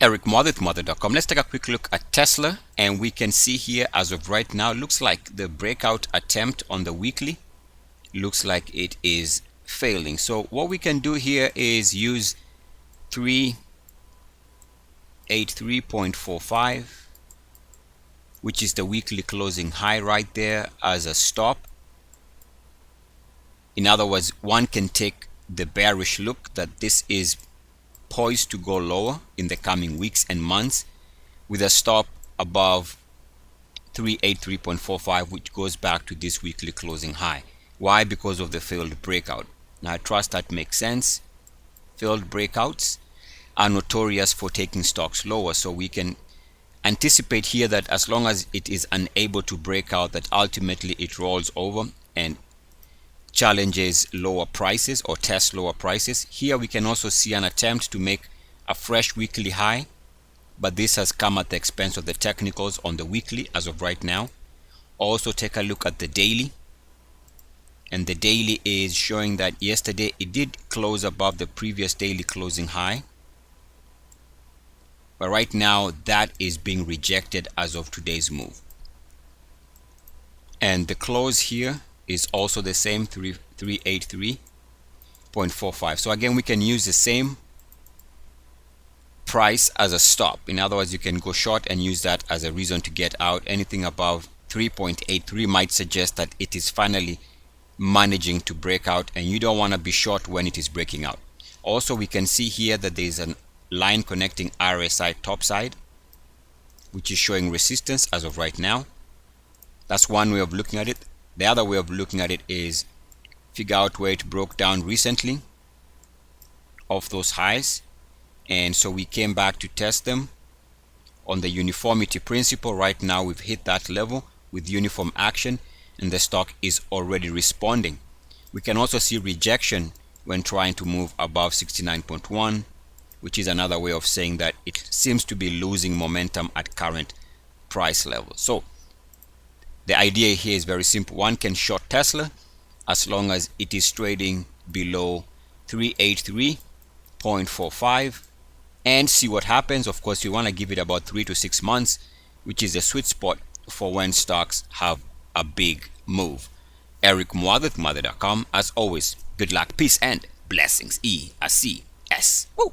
Eric Muathe, Muathe.com. Let's take a quick look at Tesla, and we can see here as of right now, looks like the breakout attempt on the weekly looks like it is failing. So what we can do here is use 383.45, which is the weekly closing high right there, as a stop. In other words, one can take the bearish look that this is poised to go lower in the coming weeks and months, with a stop above 383.45, which goes back to this weekly closing high. Why? Because of the failed breakout. Now I trust that makes sense. Failed breakouts are notorious for taking stocks lower, so we can anticipate here that as long as it is unable to break out, that ultimately it rolls over and challenges lower prices or tests lower prices. Here we can also see an attempt to make a fresh weekly high, but this has come at the expense of the technicals on the weekly as of right now. Also take a look at the daily, and the daily is showing that yesterday it did close above the previous daily closing high, but right now that is being rejected as of today's move. And the close here is also the same, 383.45. So again, we can use the same price as a stop. In other words, you can go short and use that as a reason to get out. Anything above 3.83 might suggest that it is finally managing to break out, and you don't want to be short when it is breaking out. Also, we can see here that there is a line connecting RSI topside, which is showing resistance as of right now. That's one way of looking at it. The other way of looking at it is figure out where it broke down recently off those highs, and so we came back to test them on the uniformity principle. Right now we've hit that level with uniform action, and the stock is already responding. We can also see rejection when trying to move above 69.1, which is another way of saying that it seems to be losing momentum at current price levels. So the idea here is very simple. One can short Tesla as long as it is trading below 383.45 and see what happens. Of course, you want to give it about 3 to 6 months, which is the sweet spot for when stocks have a big move. Eric Muathe, Muathe.com. As always, good luck, peace, and blessings. ESCS. Woo!